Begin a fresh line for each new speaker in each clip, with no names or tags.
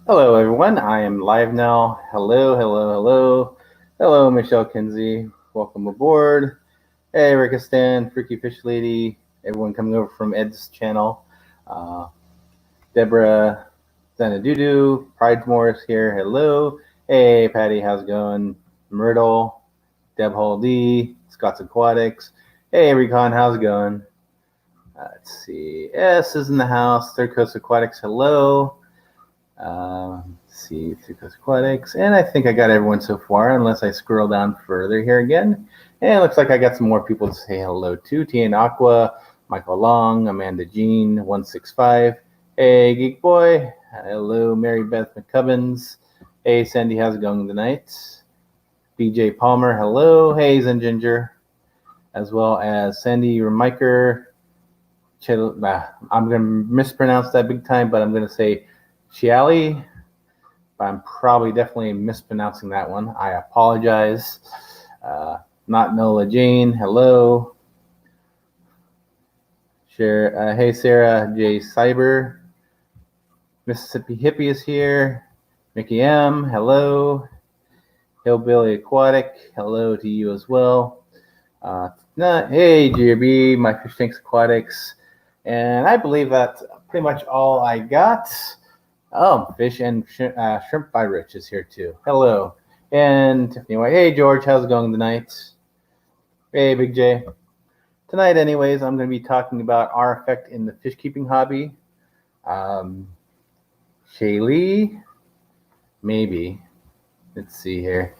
Hello, everyone. I am live now. Hello, hello, hello. Hello, Michelle Kinsey. Welcome aboard. Hey, Rickistan, Freaky Fish Lady, everyone coming over from Ed's channel. Deborah Xanadudu, Pride Morris here. Hello. Hey, Patty, how's it going? Myrtle, Deb Hall D, Scott's Aquatics. Hey, Recon, how's it going? Let's see. S is in the house. Third Coast Aquatics, hello. Let's see, Third Coast Aquatics. And I think I got everyone so far, unless I scroll down further here again. And it looks like I got some more people to say hello to. Tian Aqua, Michael Long, Amanda Jean, 165. Hey, Geek Boy. Hello, Mary Beth McCubbins. Hey, Sandy, how's it going tonight? BJ Palmer, hello. Hey, Zen Ginger. As well as Sandy Remiker. I'm going to mispronounce that big time, but I'm going to say Chiali. I'm probably definitely mispronouncing that one. I apologize. Not Nola Jane, hello. Share, hey, Sarah J. Cyber. Mississippi Hippie is here. Mickey M, hello. Hillbilly Aquatic, hello to you as well. Hey, GRB, My Fish Tanks Aquatics. And I believe that's pretty much all I got. Oh, Fish and Shrimp by Rich is here too. Hello. And Tiffany White. Hey, George, how's it going tonight? Hey, Big J. Tonight, anyways, I'm going to be talking about our effect in the fish keeping hobby. Shaylee, maybe. Let's see here.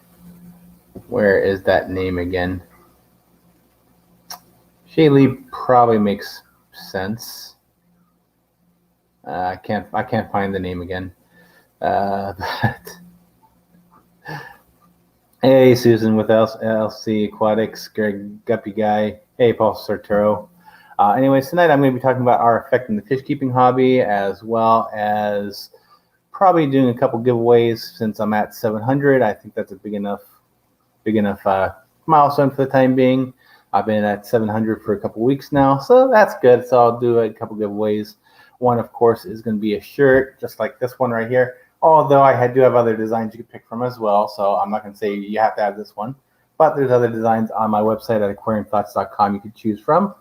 Where is that name again? Shaylee probably makes sense. I can't find the name again. But hey, Susan with LC Aquatics, Greg Guppy Guy. Hey, Paul Sarturo. Anyways, tonight I'm going to be talking about our effect in the fish keeping hobby, as well as probably doing a couple giveaways since I'm at 700. I think that's a big enough milestone for the time being. I've been at 700 for a couple weeks now, so that's good. So I'll do a couple giveaways. One, of course, is going to be a shirt, just like this one right here. Although I do have other designs you can pick from as well, so I'm not going to say you have to have this one. But there's other designs on my website at aquariumthoughts.com you can choose from.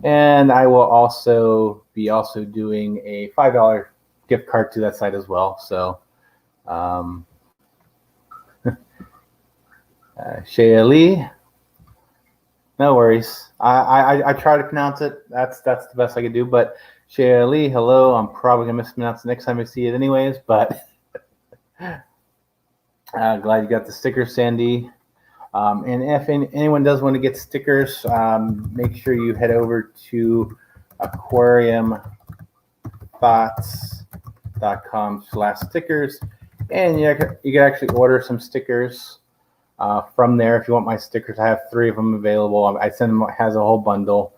And I will also be doing a $5 gift card to that site as well. So, Shea Lee. No worries. I try to pronounce it. That's the best I can do. But Shea Lee, hello. I'm probably gonna mispronounce it next time I see it, anyways. But glad you got the sticker, Sandy. And if anyone does want to get stickers, make sure you head over to aquariumthoughts.com/stickers, and you can actually order some stickers. From there, if you want my stickers, I have 3 of them available. I send them as a whole bundle.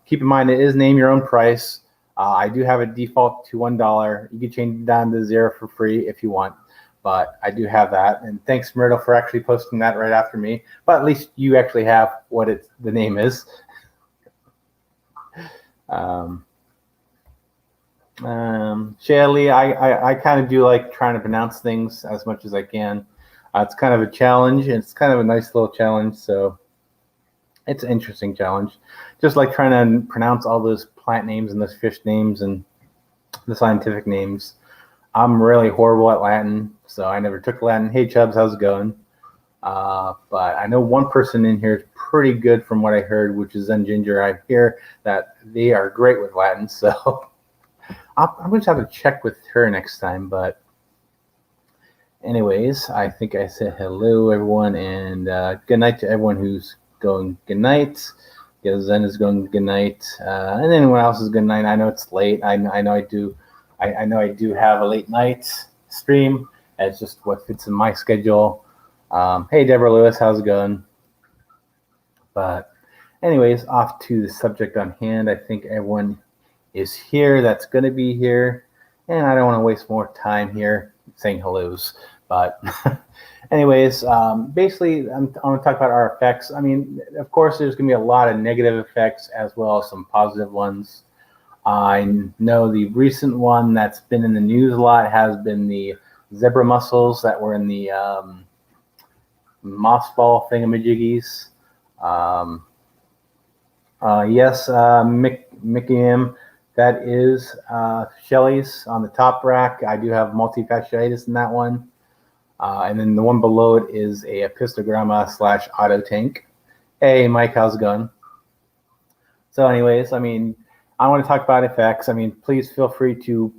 Keep in mind, it is name your own price. I do have a default to $1. You can change it down to $0 for free if you want, but I do have that. And thanks, Myrtle, for actually posting that right after me. But at least you actually have what the name is. Shaylee, I kind of do like trying to pronounce things as much as I can. It's kind of a challenge, and it's kind of a nice little challenge, so it's an interesting challenge. Just like trying to pronounce all those plant names and those fish names and the scientific names. I'm really horrible at Latin, so I never took Latin. Hey, Chubbs, how's it going? But I know one person in here is pretty good from what I heard, which is Zen Ginger. I hear that they are great with Latin, so I'm going to have to check with her next time, but anyways, I think I said hello, everyone, and good night to everyone who's going good night. Zen is going good night, and anyone else is good night. I know it's late. I know I do have a late night stream. It's just what fits in my schedule. Hey, Deborah Lewis, how's it going? But anyways, off to the subject on hand. I think everyone is here that's going to be here, and I don't want to waste more time here saying hellos. But anyways, basically, I'm going to talk about our effects. I mean, of course, there's going to be a lot of negative effects as well as some positive ones. I know the recent one that's been in the news a lot has been the zebra mussels that were in the mossball thingamajiggies. Yes, Mickey M, that is Shelley's on the top rack. I do have multifasciitis in that one. And then the one below it is a pistogramma / auto tank. Hey, Mike, how's it going? So anyways, I mean, I want to talk about effects. I mean, please feel free to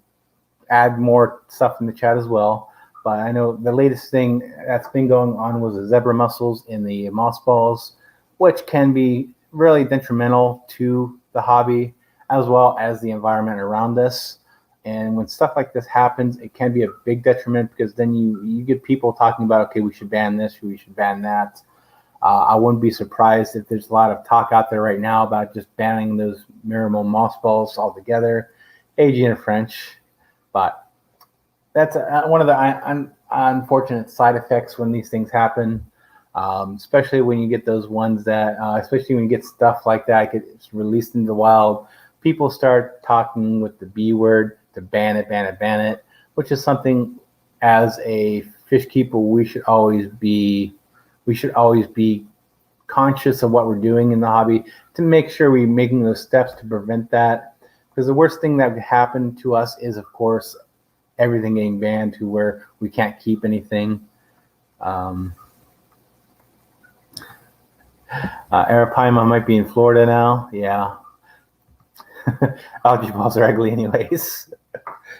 add more stuff in the chat as well. But I know the latest thing that's been going on was the zebra mussels in the mossballs, which can be really detrimental to the hobby as well as the environment around us. And when stuff like this happens, it can be a big detriment because then you get people talking about, okay, we should ban this, we should ban that. I wouldn't be surprised if there's a lot of talk out there right now about just banning those Miramol mossballs altogether. AG and French, but that's one of the unfortunate side effects when these things happen, especially when you get those ones that, especially when you get stuff like that gets released into the wild. People start talking with the B word to ban it, which is something as a fish keeper we should always be conscious of what we're doing in the hobby to make sure we're making those steps to prevent that. Because the worst thing that could happen to us is, of course, everything getting banned to where we can't keep anything. Arapaima might be in Florida now. Yeah. Algae balls are ugly anyways.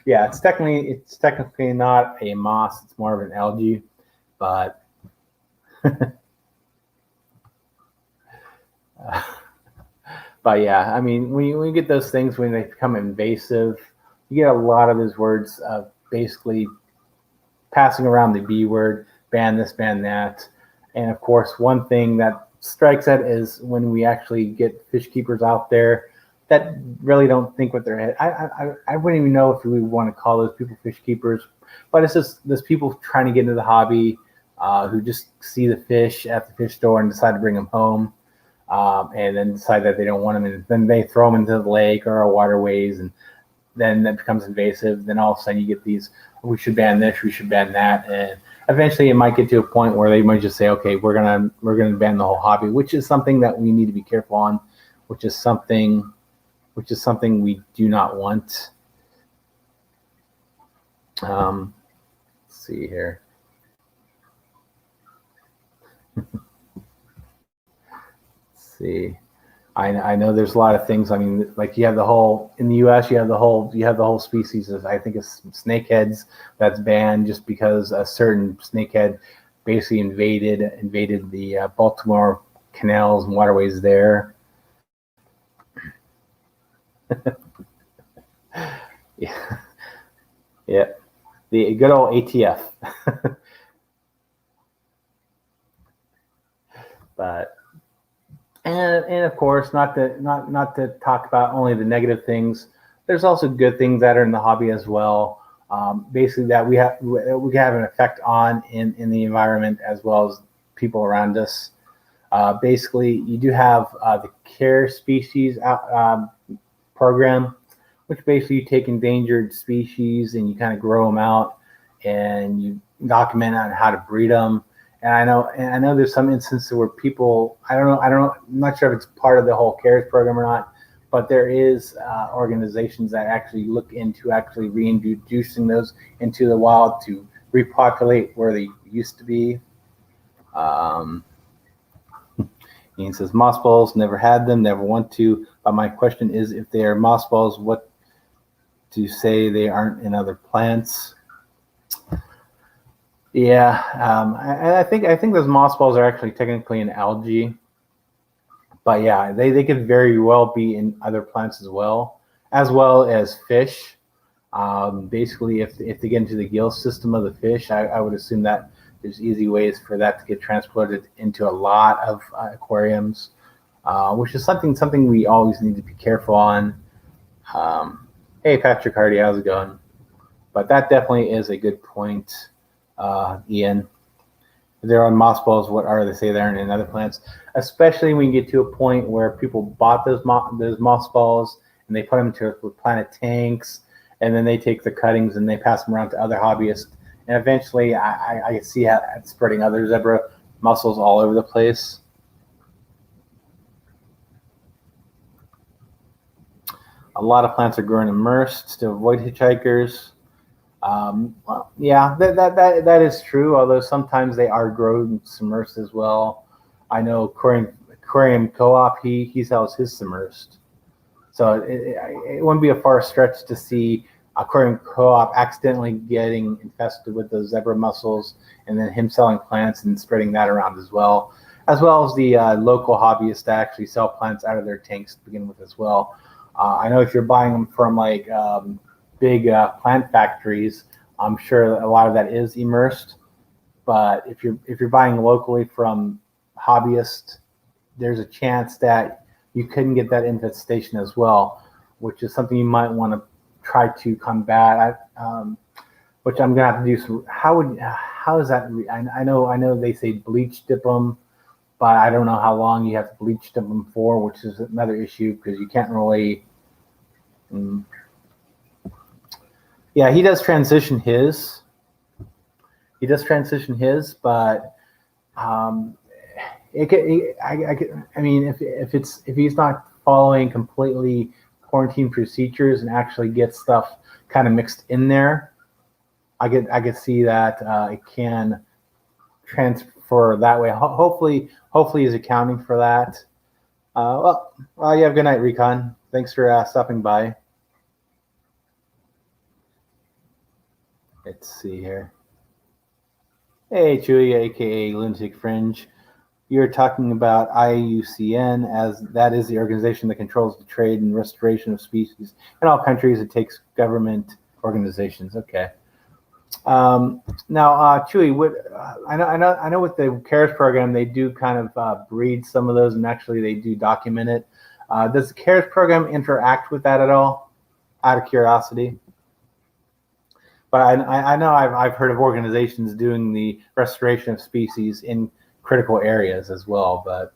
Yeah, it's technically not a moss, it's more of an algae, but but yeah, I mean, when you get those things, when they become invasive, you get a lot of those words of basically passing around the B word, ban this, ban that. And of course, one thing that strikes at is when we actually get fish keepers out there that really don't think with their head. I wouldn't even know if we want to call those people fish keepers, but it's just there's people trying to get into the hobby who just see the fish at the fish store and decide to bring them home. And then decide that they don't want them, and then they throw them into the lake or our waterways, and then that becomes invasive. Then all of a sudden you get these, we should ban this, we should ban that, and eventually it might get to a point where they might just say, okay, we're gonna ban the whole hobby, which is something that we need to be careful on, which is something we do not want. Let's see here. See, I know there's a lot of things. I mean, like you have the whole in the U.S. You have the whole species of, I think it's snakeheads that's banned just because a certain snakehead basically invaded the Baltimore canals and waterways there. Yeah, yeah, the good old ATF. But. And of course, not to talk about only the negative things. There's also good things that are in the hobby as well. Basically, that we have an effect on in the environment as well as people around us. Basically, you do have the care species program, which basically you take endangered species and you kind of grow them out and you document on how to breed them. And I know there's some instances where people, I'm not sure if it's part of the whole CARES program or not, but there is organizations that actually look into actually reintroducing those into the wild to repopulate where they used to be. Ian says, mossballs, never had them, never want to. But my question is, if they are mossballs, what to say they aren't in other plants? Yeah, I think those mossballs are actually technically an algae, but yeah, they could very well be in other plants as well as fish. Basically, if they get into the gill system of the fish, I would assume that there's easy ways for that to get transported into a lot of aquariums, which is something we always need to be careful on. Hey, Patrick Hardy, how's it going? But that definitely is a good point. Ian, they're on mossballs. What are they say they're in other plants? Especially when you get to a point where people bought those mossballs and and they put them into Planet tanks, and then they take the cuttings and they pass them around to other hobbyists. And eventually, I see how it's spreading other zebra mussels all over the place. A lot of plants are growing immersed to avoid hitchhikers. Well, yeah, that is true. Although sometimes they are grown submersed as well. I know Aquarium Co-op, he sells his submersed, so it wouldn't be a far stretch to see Aquarium Co-op accidentally getting infested with those zebra mussels, and then him selling plants and spreading that around as well as the local hobbyists that actually sell plants out of their tanks to begin with as well. I know if you're buying them from like big plant factories, I'm sure a lot of that is immersed. But if you're buying locally from hobbyists, there's a chance that you couldn't get that infestation as well, which is something you might want to try to combat. Which I'm gonna have to do some. How is that? I know they say bleach dip them, but I don't know how long you have to bleach dip them for, which is another issue because you can't really. Yeah, he does transition his. But I mean, if he's not following completely quarantine procedures and actually get stuff kind of mixed in there, I could see that it can transfer that way. Hopefully he's accounting for that. Well, you have a good night, Recon. Thanks for stopping by. Let's see here. Hey, Chewy, aka Lunatic Fringe. You're talking about IUCN, as that is the organization that controls the trade and restoration of species in all countries. It takes government organizations. Okay. Now, Chewy, I know with the CARES program, they do kind of breed some of those, and actually they do document it. Does the CARES program interact with that at all? Out of curiosity. But I know I've heard of organizations doing the restoration of species in critical areas as well, but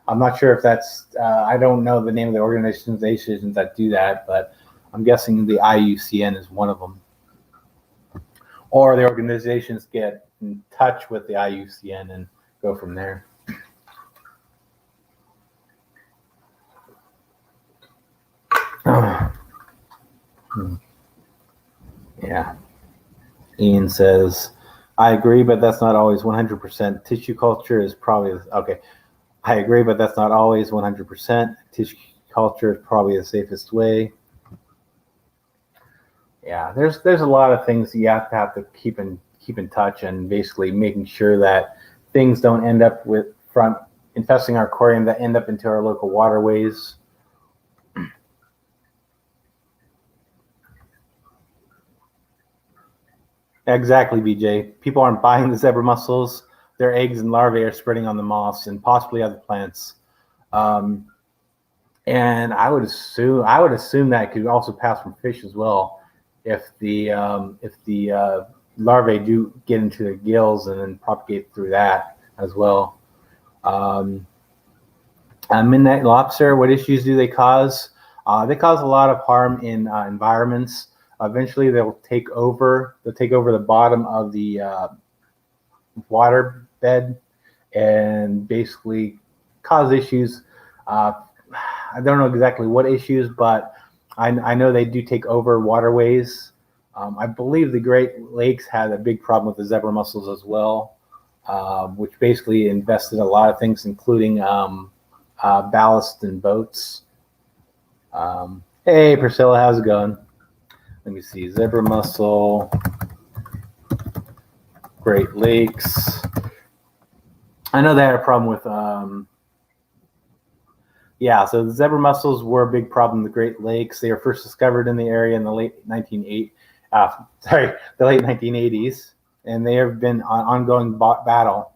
I'm not sure if that's, I don't know the name of the organizations that do that, but I'm guessing the IUCN is one of them. Or the organizations get in touch with the IUCN and go from there. Yeah. Ian says, I agree, but that's not always 100%. Tissue culture is probably, okay. I agree, but that's not always 100%. Tissue culture is probably the safest way. Yeah, there's a lot of things you have to keep in touch, and basically making sure that things don't end up from infesting our aquarium that end up into our local waterways. Exactly, BJ. People aren't buying the zebra mussels. Their eggs and larvae are spreading on the moss and possibly other plants. And I would assume that could also pass from fish as well, if the larvae do get into the gills and then propagate through that as well. Midnight lobster, what issues do they cause? They cause a lot of harm in environments. Eventually, they'll take over the bottom of the water bed and basically cause issues. I don't know exactly what issues, but I know they do take over waterways. I believe the Great Lakes had a big problem with the zebra mussels as well, which basically infested a lot of things, including ballast in boats. Hey, Priscilla, how's it going? Let me see, zebra mussel, Great Lakes. I know they had a problem with, so the zebra mussels were a big problem in the Great Lakes. They were first discovered in the area in the late 1980s, and they have been an ongoing battle.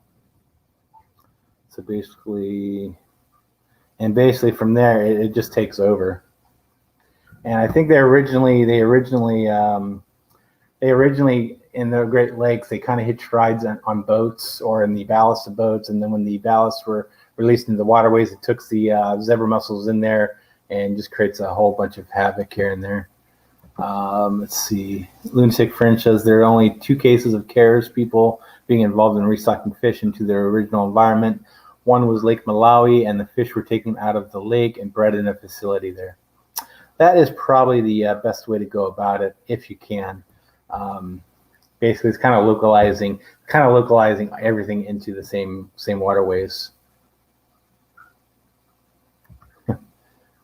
So basically from there, it just takes over. And I think they originally in the Great Lakes, they kind of hitched rides on boats or in the ballast of boats. And then when the ballasts were released into the waterways, it took the zebra mussels in there and just creates a whole bunch of havoc here and there. Let's see. Lunatic Fringe says there are only 2 cases of CARES people being involved in restocking fish into their original environment. One was Lake Malawi, and the fish were taken out of the lake and bred in a facility there. That is probably the best way to go about it if you can. Basically, it's kind of localizing everything into the same waterways.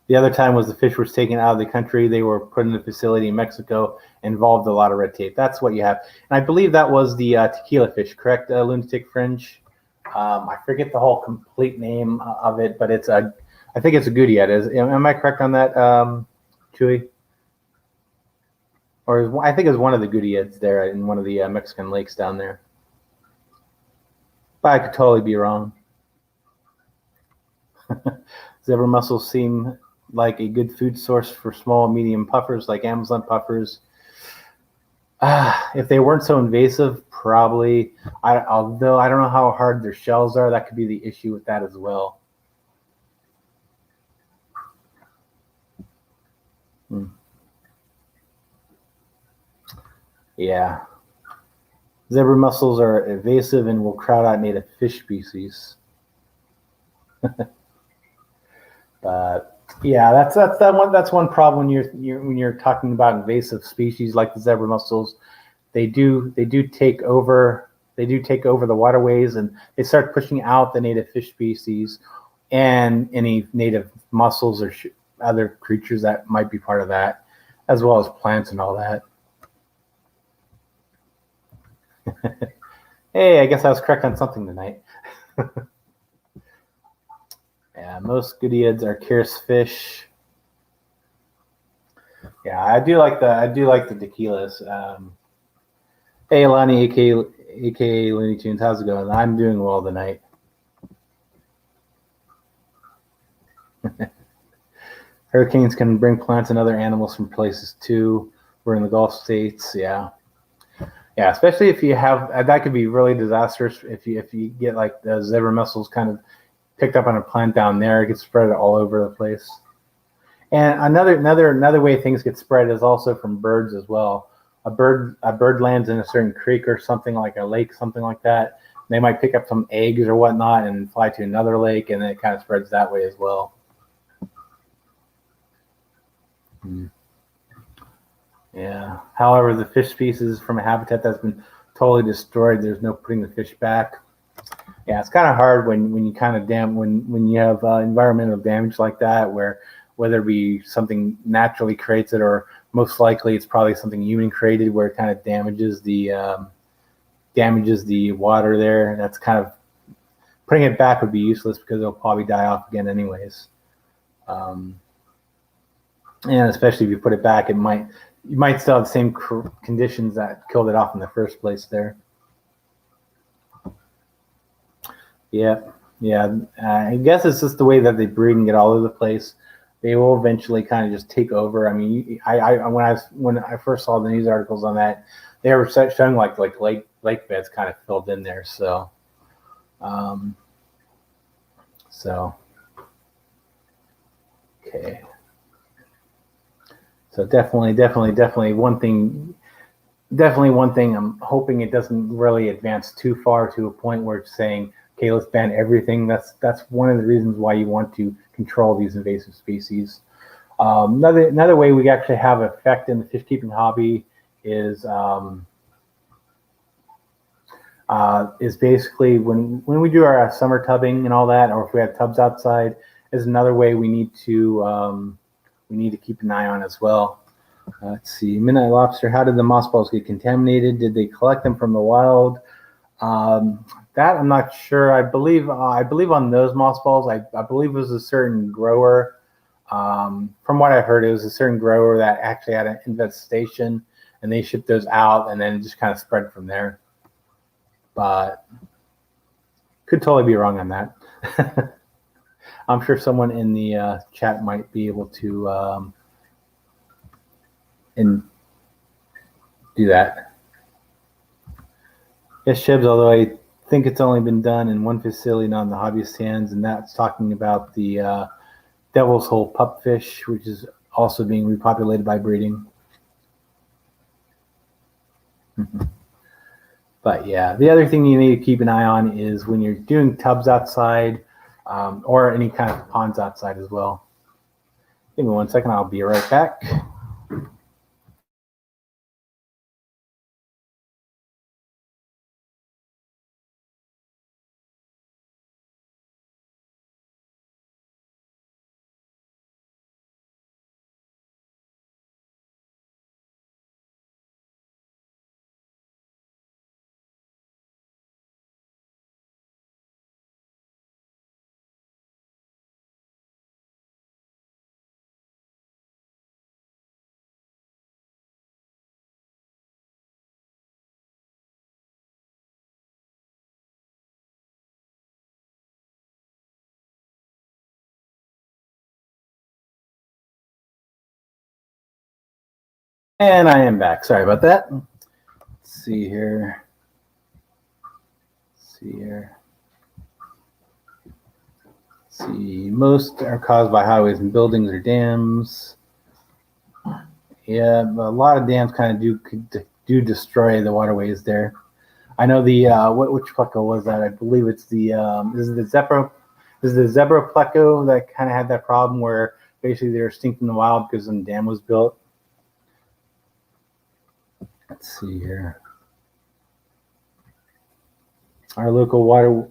The other time was the fish was taken out of the country. They were put in a facility in Mexico, involved a lot of red tape. That's what you have. And I believe that was the tequila fish, correct, Lunatic Fringe? I forget the whole complete name of it, but I think it's a goodie. Am I correct on that, Chewy? Or I think it was one of the goodieheads there in one of the Mexican lakes down there. But I could totally be wrong. Zebra mussels seem like a good food source for small and medium puffers like Amazon puffers. If they weren't so invasive, probably. Although I don't know how hard their shells are, that could be the issue with that as well. Yeah. Zebra mussels are invasive and will crowd out native fish species. But yeah, that's one problem when you're talking about invasive species like the zebra mussels. They do take over the waterways, and they start pushing out the native fish species and any native mussels or other creatures that might be part of that, as well as plants and all that. Hey, I guess I was correct on something tonight. Yeah, most goodieads are Kear's fish. Yeah, I do like the tequilas. Hey, Lonnie, aka Looney Tunes, how's it going? I'm doing well tonight. Hurricanes can bring plants and other animals from places too. We're in the Gulf states, yeah. Yeah, especially if you have that could be really disastrous if you get like the zebra mussels kind of picked up on a plant down there, it gets spread all over the place. And another way things get spread is also from birds as well. A bird lands in a certain creek or something like a lake, something like that. They might pick up some eggs or whatnot and fly to another lake, and then it kind of spreads that way as well. Yeah. However, the fish species from a habitat that's been totally destroyed, there's no putting the fish back. Yeah, it's kind of hard when you kind of when you have environmental damage like that, where whether it be something naturally creates it or most likely it's probably something human created, where it kind of damages the water there. And that's kind of putting it back would be useless because it'll probably die off again anyways. And especially if you put it back, you might still have the same conditions that killed it off in the first place there. Yeah. I guess it's just the way that they breed and get all over the place. They will eventually kind of just take over. I mean, when I first saw the news articles on that, they were showing like lake beds kind of filled in there. So okay. So definitely one thing I'm hoping it doesn't really advance too far to a point where it's saying, okay, let's ban everything. That's one of the reasons why you want to control these invasive species. Another way we actually have effect in the fish keeping hobby is basically when we do our summer tubbing and all that, or if we have tubs outside, is another way we need to keep an eye on as well. Let's see, Midnight Lobster. How did the moss balls get contaminated? Did they collect them from the wild? That I'm not sure. I believe on those moss balls, I believe it was a certain grower. From what I heard, it was a certain grower that actually had an infestation, and they shipped those out, and then it just kind of spread from there. But could totally be wrong on that. I'm sure someone in the chat might be able to and do that. Yes, Shibs, although I think it's only been done in one facility, not in the hobbyist hands, and that's talking about the devil's hole pupfish, which is also being repopulated by breeding. But yeah, the other thing you need to keep an eye on is when you're doing tubs outside or any kind of ponds outside as well. Give me 1 second, I'll be right back. And I am back. Sorry about that. Let's see here. See, most are caused by highways and buildings or dams. Yeah, a lot of dams kind of do destroy the waterways there. I know the which pleco was that? I believe it's the this is the zebra pleco that kind of had that problem where basically they were extinct in the wild because the dam was built. Let's see here. Our local water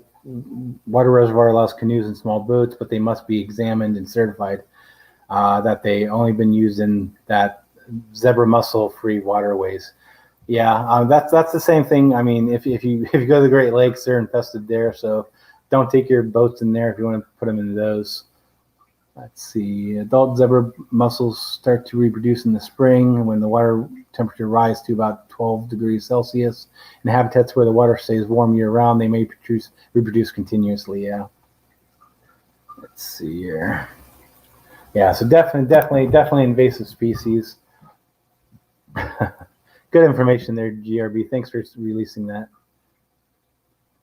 reservoir allows canoes and small boats, but they must be examined and certified that they only been used in that zebra mussel-free waterways. Yeah, that's the same thing. I mean, if you go to the Great Lakes, they're infested there, so don't take your boats in there if you want to put them in those. Let's see. Adult zebra mussels start to reproduce in the spring when the water temperature rises to about 12 degrees Celsius. In habitats where the water stays warm year-round, they may reproduce continuously. Yeah. Let's see here. Yeah, so definitely invasive species. Good information there, GRB. Thanks for releasing that.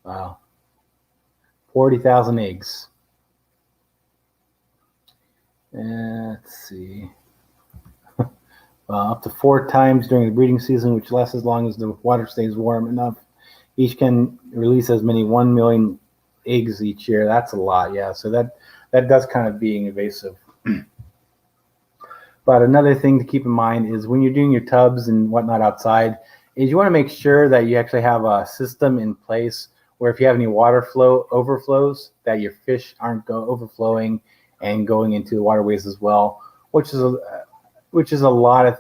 Wow. 40,000 eggs. Let's see. Up to 4 times during the breeding season, which lasts as long as the water stays warm enough. Each can release as many 1 million eggs each year. That's a lot, yeah. So that does kind of being invasive. But another thing to keep in mind is when you're doing your tubs and whatnot outside, is you want to make sure that you actually have a system in place where if you have any water flow overflows, that your fish aren't overflowing and going into the waterways as well, which is a lot of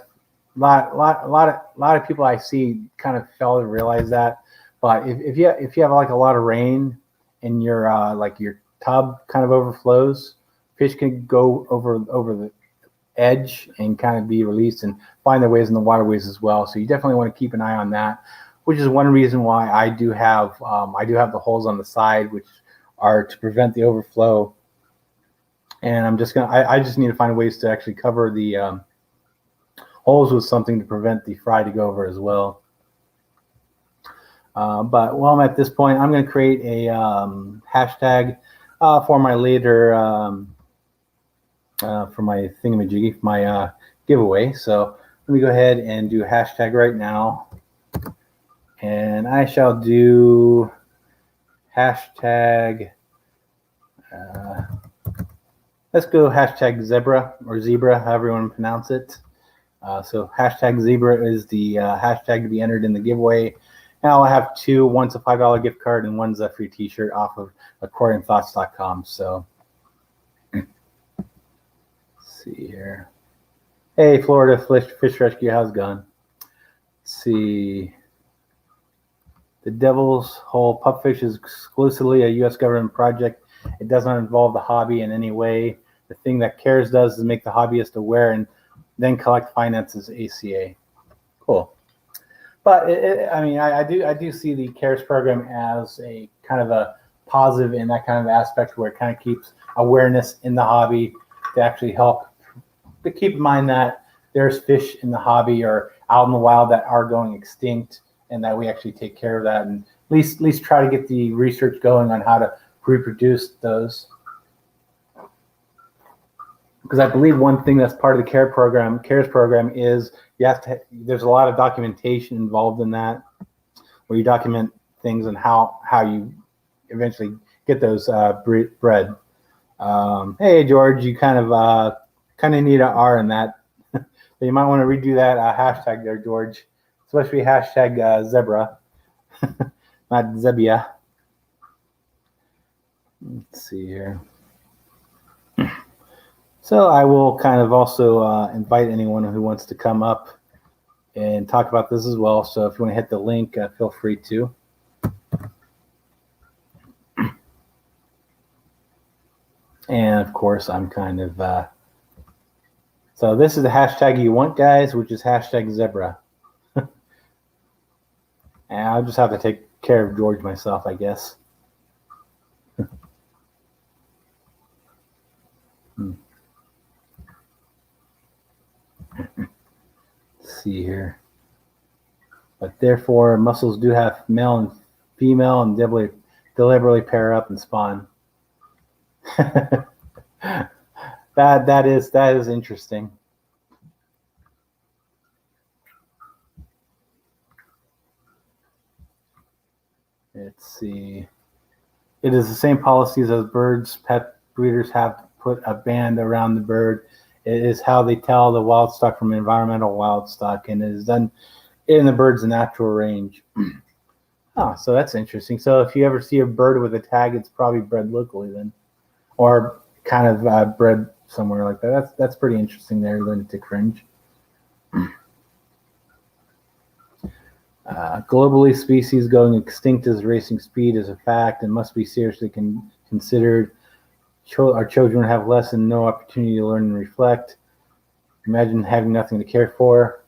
people I see kind of fail to realize that. But if you have like a lot of rain and your like your tub kind of overflows, fish can go over the edge and kind of be released and find their ways in the waterways as well. So you definitely want to keep an eye on that, which is one reason why I do have the holes on the side, which are to prevent the overflow. And I just need to find ways to actually cover the holes with something to prevent the fry to go over as well. But while I'm at this point, I'm going to create a hashtag for my later for my thingamajiggy, my giveaway. So let me go ahead and do a hashtag right now. And I shall do hashtag, let's go hashtag zebra or zebra, however you want to pronounce it. So hashtag zebra is the hashtag to be entered in the giveaway. Now I have 2. One's a $5 gift card and one's a free t-shirt off of aquariumthoughts.com. So see here. Hey, Florida Fish Rescue, how's it going? Let's see. The Devil's Hole Pupfish is exclusively a U.S. government project. It does not involve the hobby in any way. The thing that CARES does is make the hobbyist aware and then collect finances ACA. Cool. But I mean, I do see the CARES program as a kind of a positive in that kind of aspect where it kind of keeps awareness in the hobby to actually help. But keep in mind that there's fish in the hobby or out in the wild that are going extinct, and that we actually take care of that and at least try to get the research going on how to reproduce those. because I believe one thing that's part of the CARES program is you have to. There's a lot of documentation involved in that, where you document things and how you eventually get those bred. Hey George, you kind of need an R in that. So you might want to redo that hashtag there, George. Especially hashtag zebra, not zebia. Let's see here. So I will kind of also invite anyone who wants to come up and talk about this as well. So if you want to hit the link, feel free to. And of course, I'm kind of, so this is the hashtag you want, guys, which is hashtag zebra. And I'll just have to take care of George myself, I guess. Let's see here. But therefore, mussels do have male and female and deliberately pair up and spawn. that is interesting. Let's see. It is the same policies as birds. Pet breeders have to put a band around the bird. It is how they tell the wild stock from environmental wild stock, and it is done in the bird's natural range. Oh, so that's interesting. So if you ever see a bird with a tag, it's probably bred locally then, or kind of bred somewhere like that. That's pretty interesting there, lunatic fringe. Globally, species going extinct as racing speed is a fact and must be seriously considered. Our children have less and no opportunity to learn and reflect. Imagine having nothing to care for.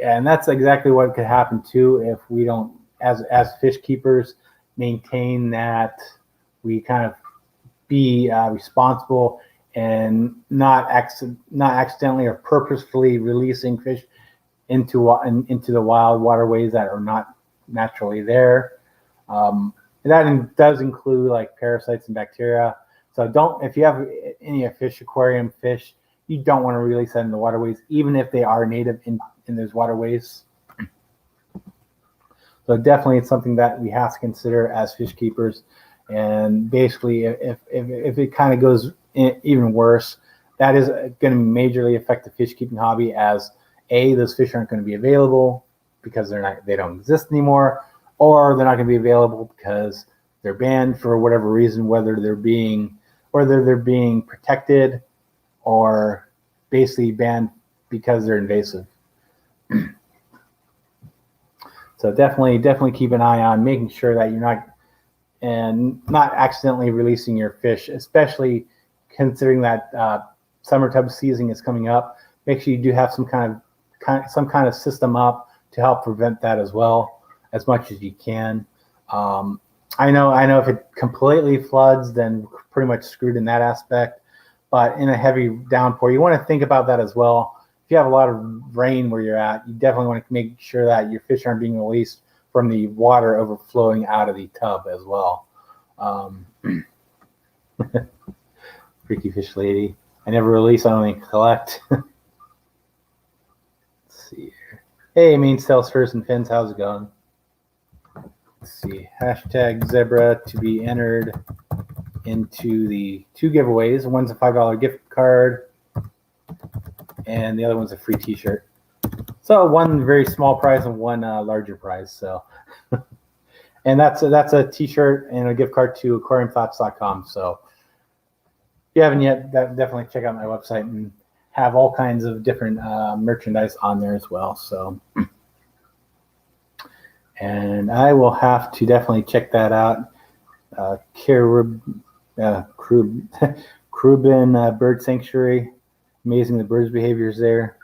And that's exactly what could happen too if we don't, as fish keepers, maintain that we kind of be responsible and not accidentally or purposefully releasing fish into the wild waterways that are not naturally there. That does include like parasites and bacteria. So if you have any fish aquarium fish, you don't want to release that in the waterways, even if they are native in those waterways. So definitely it's something that we have to consider as fish keepers. And basically, if it kind of goes even worse, that is going to majorly affect the fish keeping hobby, as those fish aren't going to be available because they don't exist anymore, or they're not going to be available because they're banned for whatever reason, whether they're being protected or basically banned because they're invasive. So definitely keep an eye on making sure that you're not accidentally releasing your fish, especially considering that summer tub season is coming up. Make sure you do have some kind of system up to help prevent that as well, as much as you can. I know if it completely floods, then we're pretty much screwed in that aspect. But in a heavy downpour, you want to think about that as well. If you have a lot of rain where you're at, you definitely want to make sure that your fish aren't being released from the water overflowing out of the tub as well. Freaky fish lady. I never release, I only collect. Let's see here. Hey, main cells, first and fins, how's it going? Let's see. Hashtag zebra to be entered into the 2 giveaways. One's a $5 gift card, and the other one's a free T-shirt. So one very small prize and one larger prize. So, and that's a T-shirt and a gift card to aquariumthoughts.com. So, if you haven't yet, definitely check out my website and have all kinds of different merchandise on there as well. So, and I will have to definitely check that out. Krubin Bird Sanctuary. Amazing the birds' behaviors there.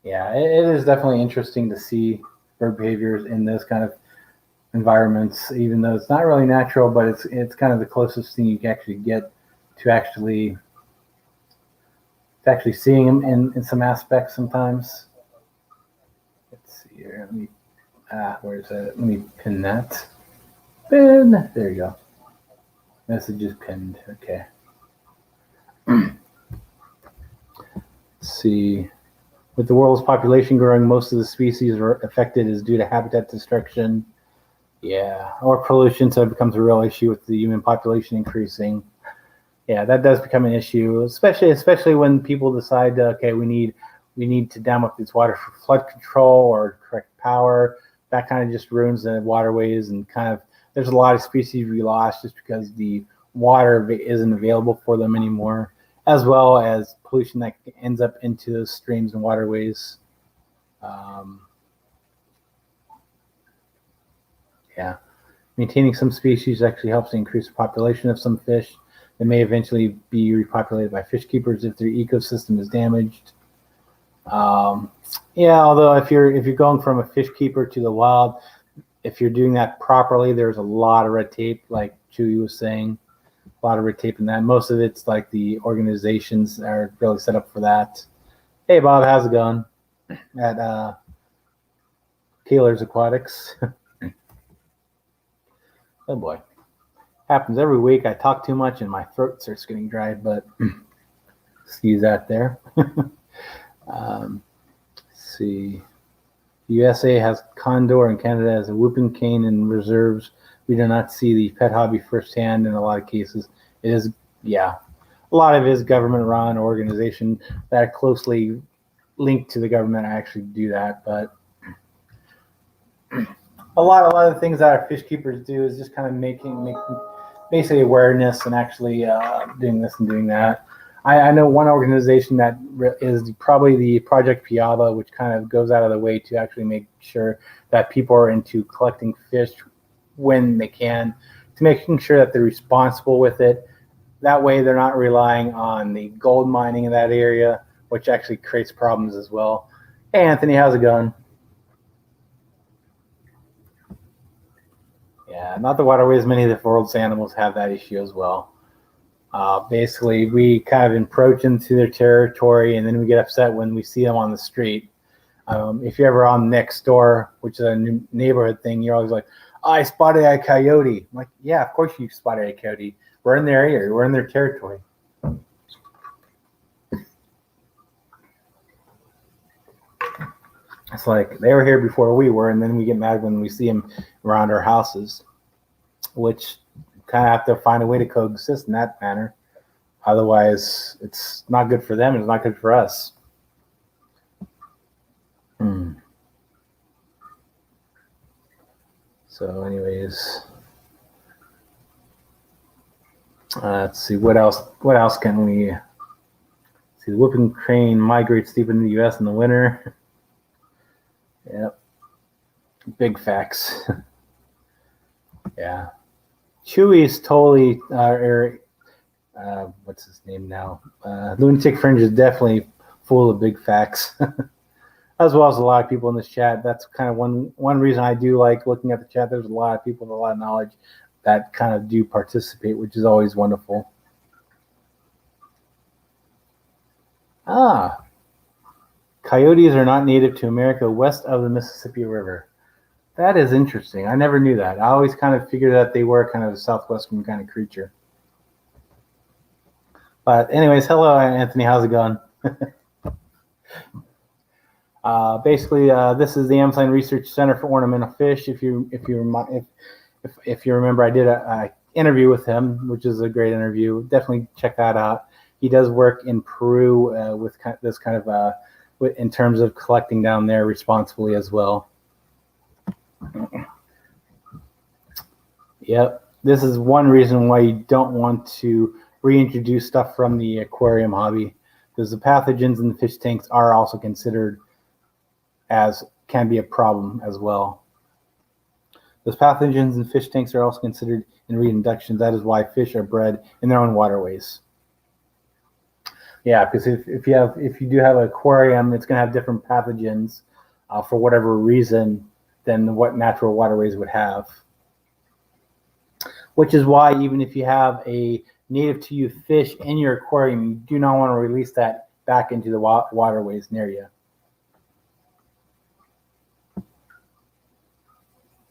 Yeah, it is definitely interesting to see bird behaviors in those kind of environments, even though it's not really natural, but it's kind of the closest thing you can actually get to actually seeing them in some aspects sometimes. Let's see here. Where's that? Let me pin that. Pin. There you go. Message is pinned. Okay. see. With the world's population growing, most of the species are affected is due to habitat destruction. Yeah, or pollution, so it becomes a real issue with the human population increasing. Yeah, that does become an issue, especially when people decide, okay, we need to dam up this water for flood control or correct power. That kind of just ruins the waterways, and kind of there's a lot of species we lost just because the water isn't available for them anymore, as well as pollution that ends up into those streams and waterways. Yeah, maintaining some species actually helps increase the population of some fish that may eventually be repopulated by fish keepers if their ecosystem is damaged. Yeah, although if you're going from a fish keeper to the wild, if you're doing that properly, there's a lot of red tape, like Chewy was saying, a lot of red tape in that. Most of it's like the organizations are really set up for that. Hey, Bob, how's it going? At Keeler's Aquatics. Oh boy, happens every week. I talk too much and my throat starts getting dry, but excuse that there. Let's see. USA has condor and Canada has a whooping cane in reserves. We do not see the pet hobby firsthand in a lot of cases. It is, yeah, a lot of it is government-run organization that are closely linked to the government actually do that, but a lot of things that our fish keepers do is just kind of making basically awareness and actually doing this and doing that. I know one organization that is probably the Project Piava, which kind of goes out of the way to actually make sure that people are into collecting fish when they can, to making sure that they're responsible with it. That way they're not relying on the gold mining in that area, which actually creates problems as well. Hey, Anthony, how's it going? Yeah, not the waterways. Many of the world's animals have that issue as well. Basically, we kind of encroach into their territory, and then we get upset when we see them on the street. If you're ever on next door, which is a new neighborhood thing, you're always like, oh, I spotted a coyote. I'm like, yeah, of course you spotted a coyote. We're in their area. We're in their territory. It's like they were here before we were, and then we get mad when we see them around our houses, which kind of have to find a way to coexist in that manner. Otherwise, it's not good for them and it's not good for us. So anyways, let's see, what else can we see? The whooping crane migrates deep into the U.S. in the winter. Yep, big facts. Yeah, Chewy's totally, what's his name now? Lunatic Fringe is definitely full of big facts, as well as a lot of people in this chat. That's kind of one reason I do like looking at the chat. There's a lot of people with a lot of knowledge that kind of do participate, which is always wonderful. Coyotes are not native to America west of the Mississippi River. That is interesting. I never knew that. I always kind of figured that they were kind of a southwestern kind of creature. But anyways, hello, Anthony. How's it going? Basically, this is the Amazon Research Center for Ornamental Fish. If you remember, I did an interview with him, which is a great interview. Definitely check that out. He does work in Peru with this kind of in terms of collecting down there responsibly as well. Yep, this is one reason why you don't want to reintroduce stuff from the aquarium hobby, because the pathogens in the fish tanks are also considered can be a problem as well. Those pathogens in fish tanks are also considered in reintroductions. That is why fish are bred in their own waterways. Yeah, because if you do have an aquarium, it's going to have different pathogens for whatever reason than what natural waterways would have. Which is why even if you have a native to you fish in your aquarium, you do not want to release that back into the waterways near you.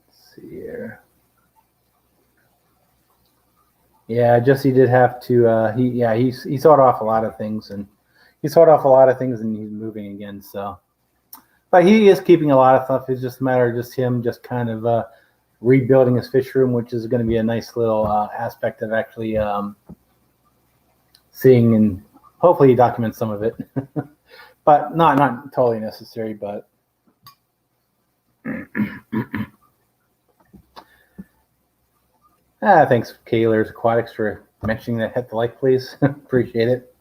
Let's see here. Yeah, Jesse did have to. He sold off a lot of things, and he sold off a lot of things and he's moving again. So, but he is keeping a lot of stuff. It's just a matter of just him just kind of rebuilding his fish room, which is going to be a nice little aspect of actually seeing, and hopefully he documents some of it, but not totally necessary. But thanks, Kaylers Aquatics, for mentioning that. Hit the like, please. Appreciate it.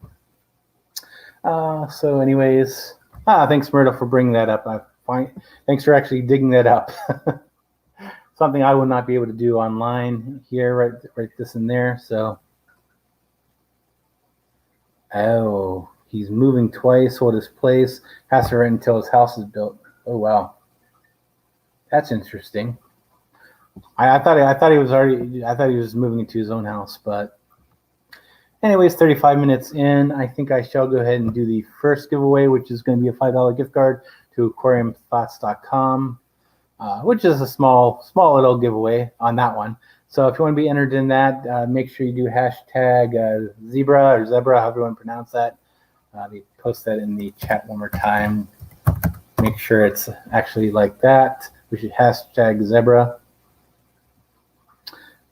So anyways, thanks, Myrtle, for bringing that up. Thanks for actually digging that up. Something I would not be able to do online here, right this and there. So, oh, he's moving twice. Sold his place. Has to rent until his house is built. Oh wow, that's interesting. I thought he was moving into his own house, but anyways, 35 minutes in, I think I shall go ahead and do the first giveaway, which is going to be a $5 gift card to aquariumthoughts.com, which is a small little giveaway on that one. So if you want to be entered in that, make sure you do hashtag zebra or zebra, however you want to pronounce that. Post that in the chat one more time. Make sure it's actually like that. We should hashtag zebra.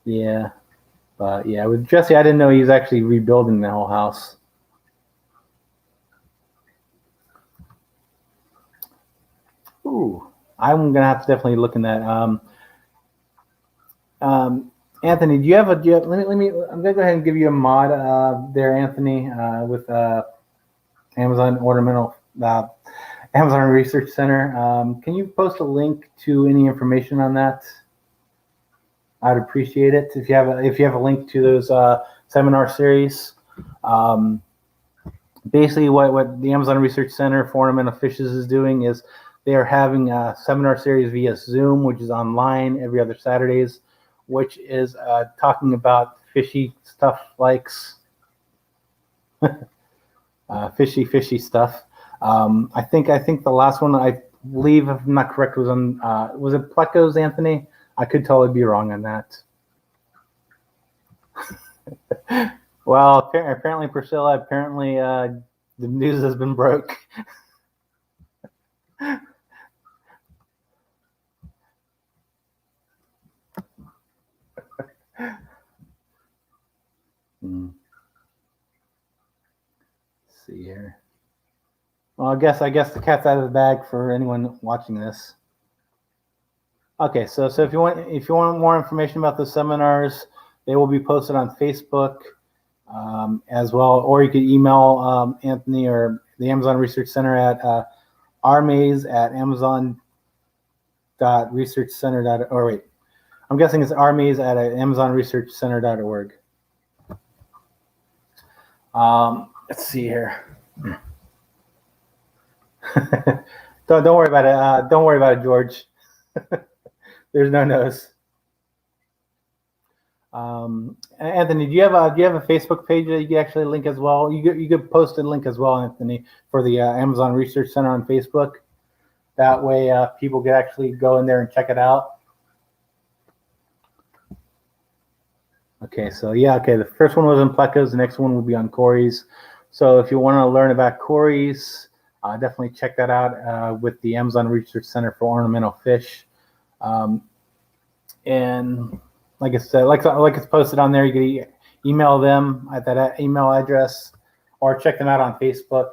Yeah. But yeah, with Jesse, I didn't know he was actually rebuilding the whole house. Ooh, I'm gonna have to definitely look in that. Anthony, do you have? Let me. I'm gonna go ahead and give you a mod there, Anthony, with Amazon Ornamental, Amazon Research Center. Can you post a link to any information on that? I'd appreciate it if you have a link to those seminar series. Basically, what the Amazon Research Center for Ornamental Fishes is doing is they are having a seminar series via Zoom, which is online every other Saturdays, which is talking about fishy stuff, likes fishy stuff. I think the last one, I believe, if I'm not correct, was on was it plecos, Anthony? I could totally be wrong on that. Well, apparently, Priscilla, the news has been broke. Let's see here. Well, I guess the cat's out of the bag for anyone watching this. Okay, so if you want more information about the seminars, they will be posted on Facebook as well, or you could email Anthony or the Amazon Research Center at rmaze@amazon.researchcenter. Or wait, I'm guessing it's rmaze@amazonresearchcenter.org. Let's see here. Don't worry about it. Don't worry about it, George. There's no nose. Anthony, do you have a Facebook page that you can actually link as well? You could post a link as well, Anthony, for the Amazon Research Center on Facebook. That way, people can actually go in there and check it out. Okay, so yeah, okay. The first one was on plecos. The next one will be on cories. So if you want to learn about cories, definitely check that out with the Amazon Research Center for Ornamental Fish. And like I said, like it's posted on there, you can email them at that email address or check them out on Facebook.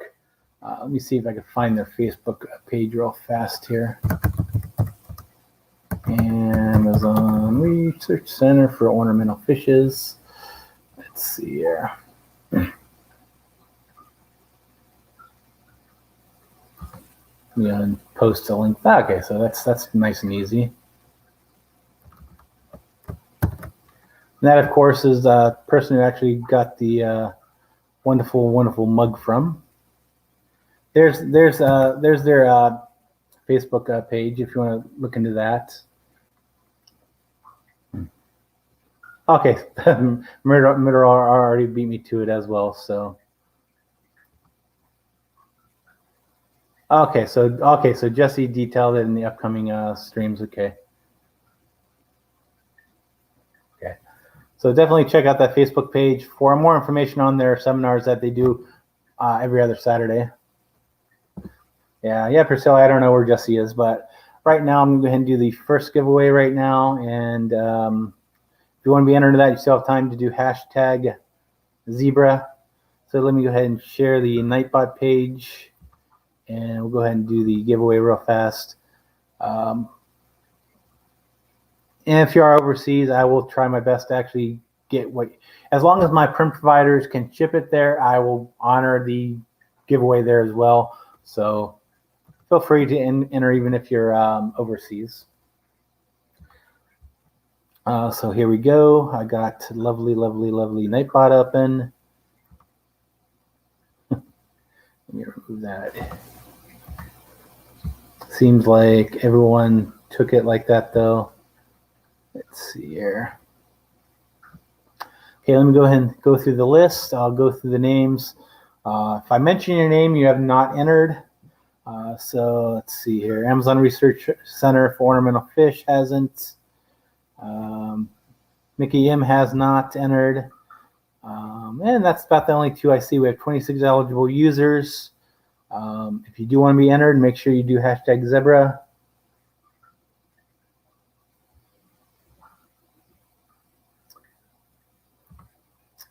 Let me see if I can find their Facebook page real fast here. Amazon Research Center for Ornamental Fishes. Let's see here. I'm gonna post a link. Okay, so that's nice and easy. And that, of course, is the person who actually got the wonderful mug from. There's their Facebook page if you want to look into that. Okay, Murder already beat me to it as well. So okay, so Jesse detailed it in the upcoming streams. Okay. So definitely check out that Facebook page for more information on their seminars that they do every other Saturday. Yeah, Priscilla, I don't know where Jesse is, but right now I'm going to go ahead and do the first giveaway right now. And if you want to be entered into that, you still have time to do hashtag zebra. So let me go ahead and share the Nightbot page, and we'll go ahead and do the giveaway real fast. And if you are overseas, I will try my best to actually get as long as my print providers can ship it there, I will honor the giveaway there as well. So feel free to enter even if you're overseas. So here we go. I got lovely Nightbot open. Let me remove that. Seems like everyone took it like that though. Let's see here. Okay, let me go ahead and go through the list. I'll go through the names. If I mention your name, you have not entered. So let's see here. Amazon Research Center for Ornamental Fish hasn't. Mickey M has not entered. And that's about the only two I see. We have 26 eligible users. If you do want to be entered, make sure you do hashtag zebra.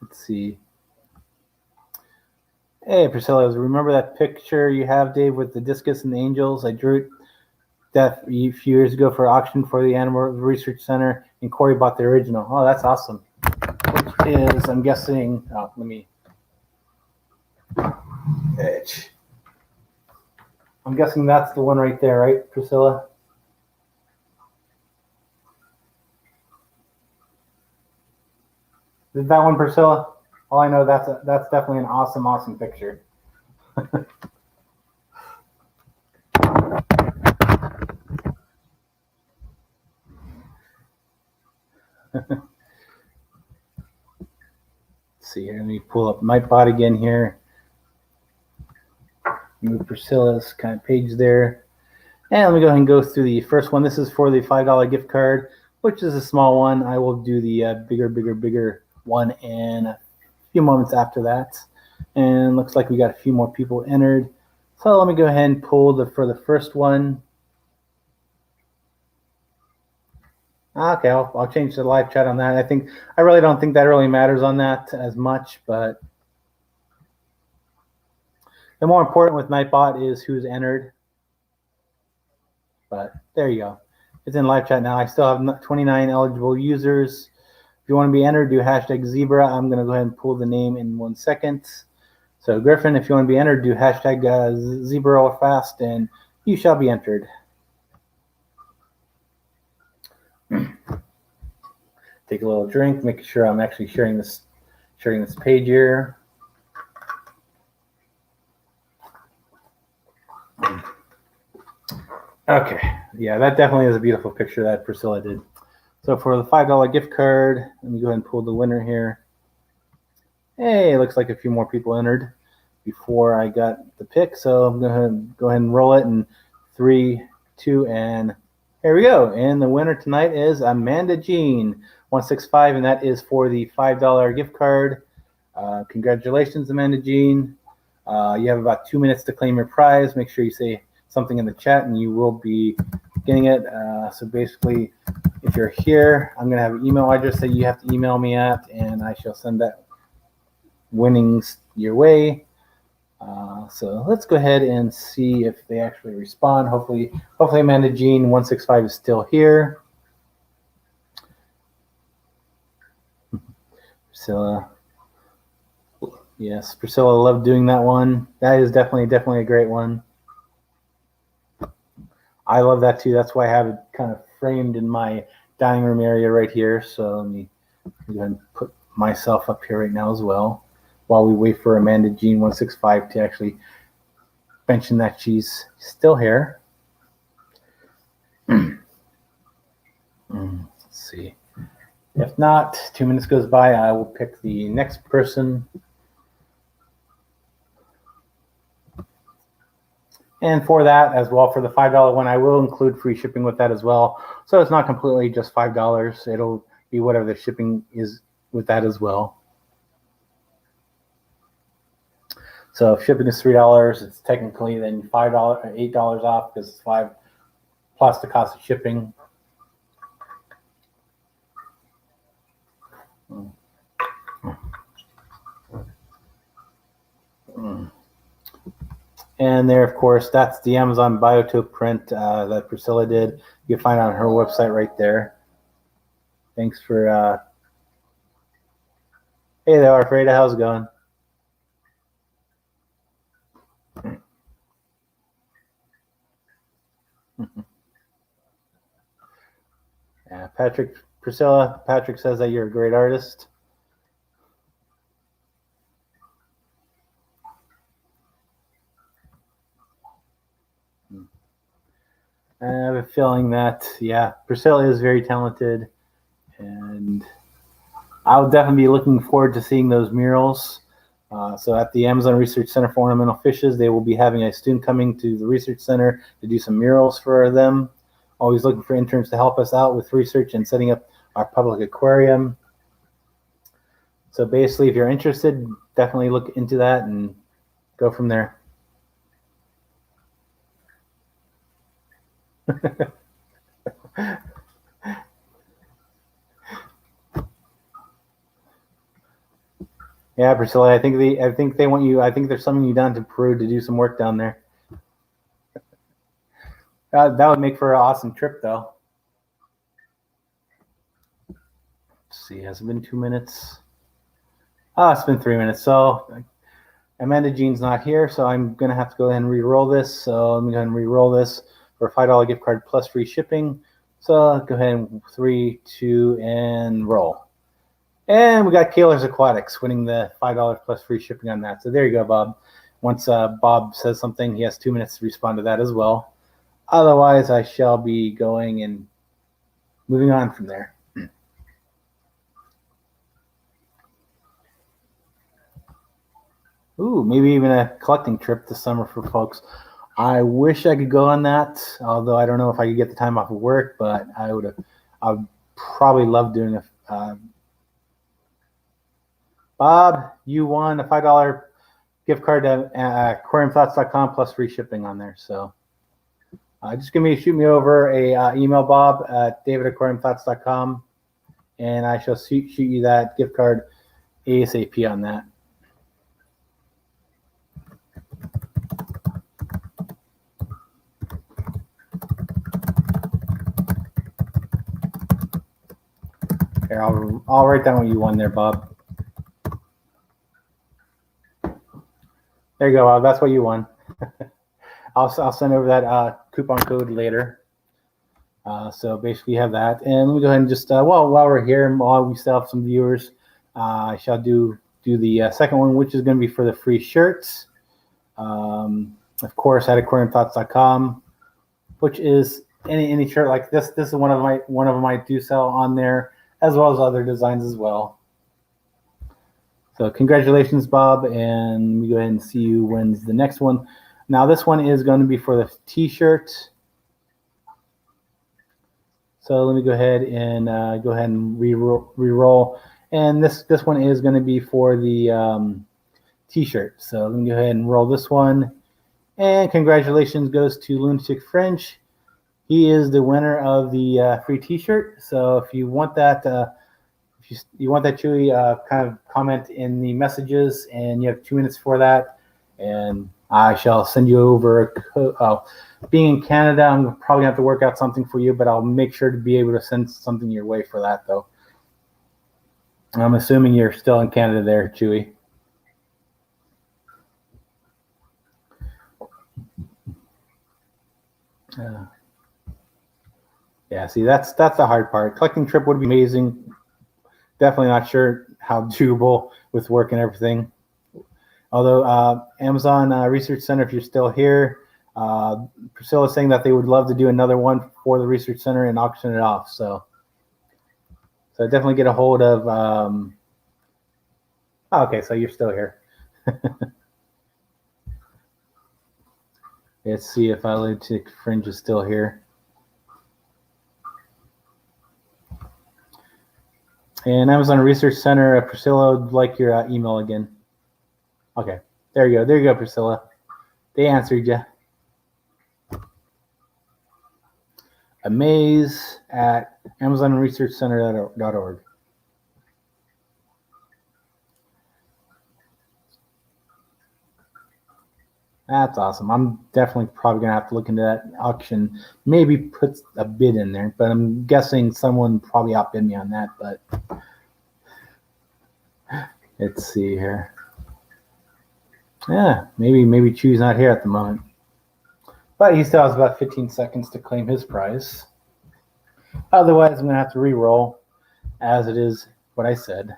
Let's see. Hey, Priscilla, remember that picture you have, Dave, with the discus and the angels? I drew it that a few years ago for auction for the Animal Research Center, and Corey bought the original. Oh, that's awesome. Which is, I'm guessing, let me, I'm guessing that's the one right there, right, Priscilla? Is that one, Priscilla? All I know, that's definitely an awesome picture. Let's see here. Let me pull up Nightbot again here. Move Priscilla's kind of page there. And let me go ahead and go through the first one. This is for the $5 gift card, which is a small one. I will do the bigger one in a few moments after that. And looks like we got a few more people entered. So let me go ahead and pull for the first one. Okay, I'll change the live chat on that. I really don't think that really matters on that as much, but the more important with Nightbot is who's entered. But there you go. It's in live chat now. I still have 29 eligible users. If you want to be entered, do hashtag zebra. I'm going to go ahead and pull the name in 1 second. So Griffin, if you want to be entered, do hashtag zebra real fast, and you shall be entered. Take a little drink, making sure I'm actually sharing this page here. Okay, yeah, that definitely is a beautiful picture that Priscilla did. So for the $5 gift card, let me go ahead and pull the winner here. Hey, looks like a few more people entered before I got the pick. So I'm going to go ahead and roll it in 3, 2, and here we go. And the winner tonight is Amanda Jean 165, and that is for the $5 gift card. Congratulations, Amanda Jean. You have about 2 minutes to claim your prize. Make sure you say something in the chat and you will be getting it. So basically, if you're here, I'm going to have an email address that you have to email me at, and I shall send that winnings your way. So let's go ahead and see if they actually respond. Hopefully Amanda Jean 165 is still here. Priscilla. Yes, Priscilla loved doing that one. That is definitely a great one. I love that too. That's why I have it kind of framed in my dining room area right here. So let me go ahead and put myself up here right now as well, while we wait for Amanda Jean 165 to actually mention that she's still here. Let's see. If not, 2 minutes goes by, I will pick the next person. And for that as well, for the $5 one, I will include free shipping with that as well. So it's not completely just $5. It'll be whatever the shipping is with that as well. So if shipping is $3, it's technically then $5 or $8 off because it's $5 plus the cost of shipping. And there, of course, that's the Amazon Biotope print that Priscilla did. You can find it on her website right there. Thanks for. Hey there, Alfreda. How's it going? Yeah, Priscilla, Patrick says that you're a great artist. I have a feeling that, yeah, Priscilla is very talented, and I'll definitely be looking forward to seeing those murals. So at the Amazon Research Center for Ornamental Fishes, they will be having a student coming to the Research Center to do some murals for them. Always looking for interns to help us out with research and setting up our public aquarium. So basically, if you're interested, definitely look into that and go from there. Yeah, Priscilla, I think they want you. I think there's something you down to Peru to do some work down there. That would make for an awesome trip, though. Let's see, has it been 2 minutes? Oh, it's been 3 minutes. So Amanda Jean's not here, so I'm gonna have to go ahead and re-roll this. So I'm gonna re-roll this for a $5 gift card plus free shipping. So go ahead and 3, 2, and roll. And we got Kaler's Aquatics winning the $5 plus free shipping on that. So there you go, Bob. Once Bob says something, he has 2 minutes to respond to that as well. Otherwise, I shall be going and moving on from there. Ooh, maybe even a collecting trip this summer for folks. I wish I could go on that, although I don't know if I could get the time off of work, but I would probably love doing it. Bob, you won a $5 gift card to aquariumthoughts.com plus free shipping on there. So just shoot me over a email, Bob, at david@aquariumthoughts.com, and I shall shoot you that gift card ASAP on that. Here, I'll write down what you won there, Bob. There you go, Bob. That's what you won. I'll send over that coupon code later. So basically, you have that. And let me go ahead and just while we're here, while we still have some viewers, I shall do the second one, which is going to be for the free shirts. Of course, at aquariumthoughts.com, which is any shirt like this. This is one of them I do sell on there, as well as other designs as well. So congratulations, Bob, and we go ahead and see you when's the next one. Now this one is going to be for the t-shirt. So let me go ahead and re-roll. And this one is going to be for the t-shirt. So let me go ahead and roll this one. And congratulations goes to Lunatic French. He is the winner of the free t-shirt. So if you want that, Chewy, kind of comment in the messages, and you have 2 minutes for that. And I shall send you over being in Canada, I'm probably going to have to work out something for you, but I'll make sure to be able to send something your way for that, though. I'm assuming you're still in Canada there, Chewy. Yeah, see, that's the hard part. Collecting trip would be amazing. Definitely not sure how doable with work and everything. Although Amazon Research Center, if you're still here, Priscilla is saying that they would love to do another one for the Research Center and auction it off. So definitely get a hold of. Okay, so you're still here. Let's see if Lunatic Fringe is still here. And Amazon Research Center, Priscilla would like your email again. Okay. There you go. There you go, Priscilla. They answered you. Amaze at AmazonResearchCenter.org. That's awesome. I'm definitely probably going to have to look into that auction. Maybe put a bid in there, but I'm guessing someone probably outbid me on that. But let's see here. Yeah, maybe Chew's not here at the moment. But he still has about 15 seconds to claim his prize. Otherwise, I'm going to have to re-roll as it is what I said.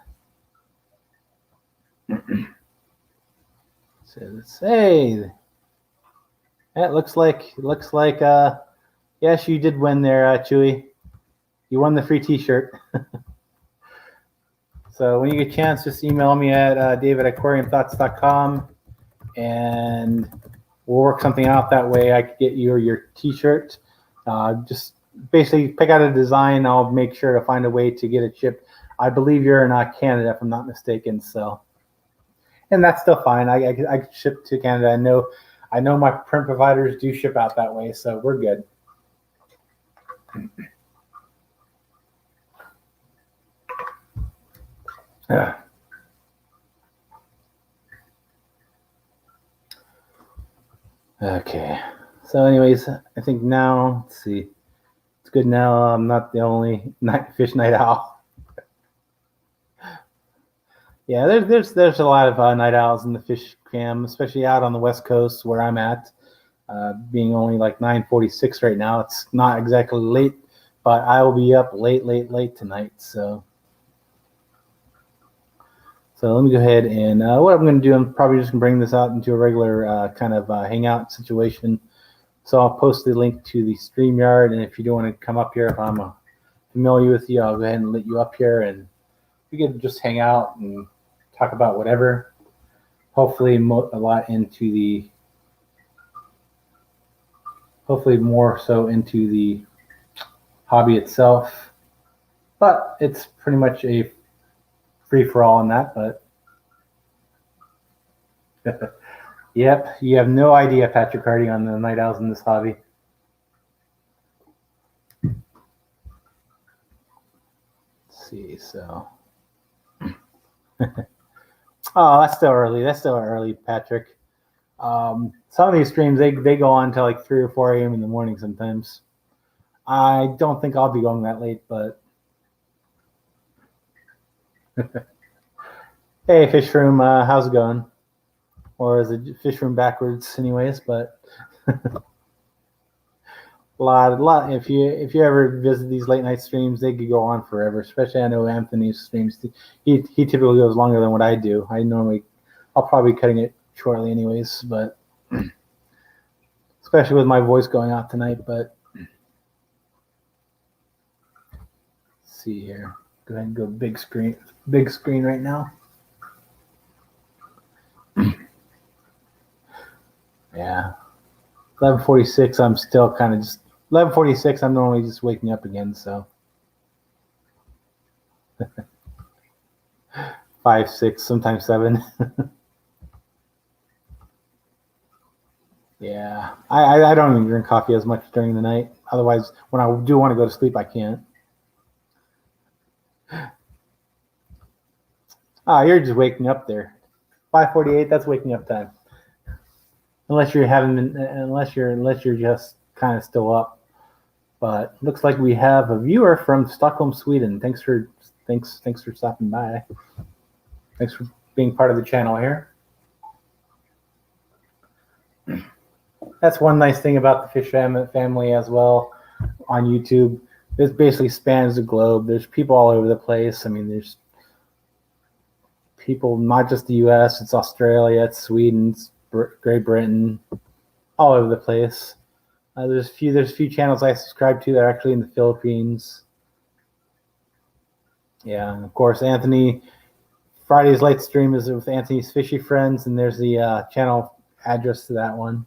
So let's say it looks like yes, you did win there, Chewy. You won the free t-shirt. So when you get a chance, just email me at david@aquariumthoughts.com and we'll work something out that way. I could get you your t-shirt. Just basically pick out a design. I'll make sure to find a way to get it shipped. I believe you're in Canada, if I'm not mistaken. So, and that's still fine. I ship to Canada. I know my print providers do ship out that way, so we're good. Yeah. Okay. So anyways, I think now, let's see. It's good now. I'm not the only fish night owl. Yeah, there's a lot of night owls in the fish cam, especially out on the West Coast where I'm at. Being only like 9:46 right now, it's not exactly late, but I will be up late tonight. So let me go ahead and what I'm going to do, I'm probably just going to bring this out into a regular kind of hangout situation. So I'll post the link to the StreamYard, and if you do want to come up here, if I'm familiar with you, I'll go ahead and let you up here, and we can just hang out and talk about hopefully more so into the hobby itself, but it's pretty much a free-for-all on that. But yep, you have no idea, Patrick Hardy, on the night owls in this hobby. Let's see, so oh, that's still early, Patrick. Some of these streams they go on till like 3 or 4 a.m. in the morning sometimes. I don't think I'll be going that late, but hey, Fish Room, how's it going? Or is it Fish Room backwards, anyways? But a lot. If you ever visit these late night streams, they could go on forever. Especially, I know Anthony's streams. He typically goes longer than what I do. I'll probably be cutting it shortly, anyways. But especially with my voice going out tonight. But let's see here. Go ahead and go big screen right now. Yeah, 11:46. I'm still kind of just 11:46. I'm normally just waking up again. So 5, 6, sometimes 7. Yeah, I don't even drink coffee as much during the night. Otherwise, when I do want to go to sleep, I can't. You're just waking up there. 5:48. That's waking up time. Unless you're just kind of still up. But looks like we have a viewer from Stockholm, Sweden. Thanks for stopping by. Thanks for being part of the channel here. That's one nice thing about the Fish family as well on YouTube. This basically spans the globe. There's people all over the place. I mean, there's people not just the U.S. It's Australia, it's Sweden, it's Great Britain, all over the place. There's a few channels I subscribe to that are actually in the Philippines. Yeah, and of course, Anthony. Friday's light stream is with Anthony's Fishy Friends, and there's the channel address to that one.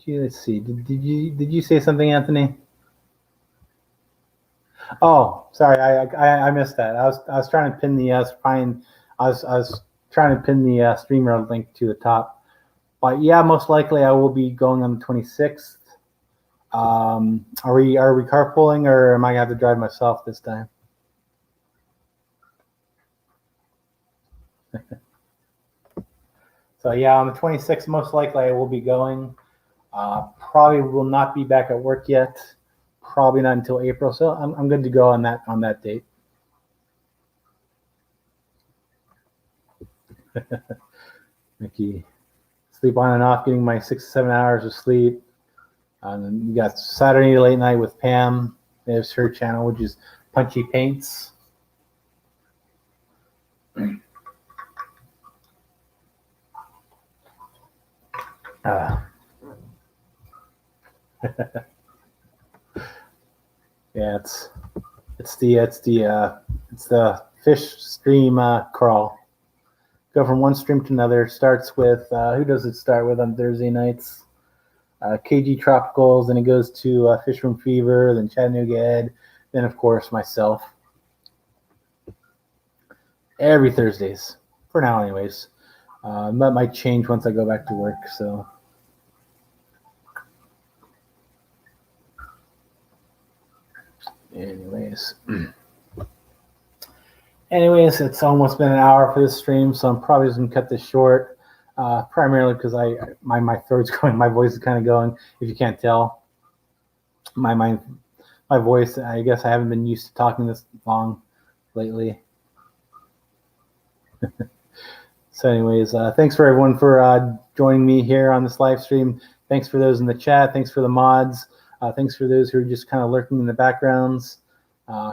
Let's see. Did you say something, Anthony? Oh, sorry, I missed that. I was trying to pin the I was trying to pin the streamer link to the top. But yeah, most likely I will be going on the 26th. Are we carpooling, or am I gonna have to drive myself this time? So yeah, on the 26th, most likely I will be going. Probably will not be back at work yet. Probably not until April. So I'm good to go on that date. Mickey, sleep on and off, getting my 6 to 7 hours of sleep. And we got Saturday late night with Pam. There's her channel, which is Punchy Paints. Yeah, it's the fish stream crawl. Go from one stream to another. Starts with who does it start with on Thursday nights? KG Tropicals, then it goes to Fish Room Fever, then Chattanooga Ed, then of course myself. Every Thursdays, for now anyways. That might change once I go back to work, so. Anyways, it's almost been an hour for this stream, so I'm probably just gonna cut this short. Primarily because my throat's going, my voice is kind of going. If you can't tell, my voice. I guess I haven't been used to talking this long lately. So, anyways, thanks for everyone for joining me here on this live stream. Thanks for those in the chat. Thanks for the mods. Thanks for those who are just kind of lurking in the backgrounds.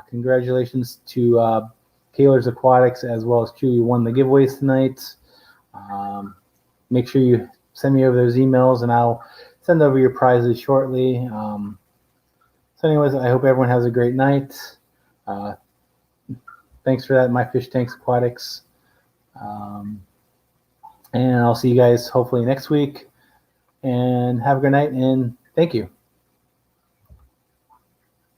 Congratulations to Kaler's Aquatics as well as Chewy, who won the giveaways tonight. Make sure you send me over those emails, and I'll send over your prizes shortly. So anyways, I hope everyone has a great night. Thanks for that, My Fish Tanks Aquatics. And I'll see you guys hopefully next week. And have a good night, and thank you.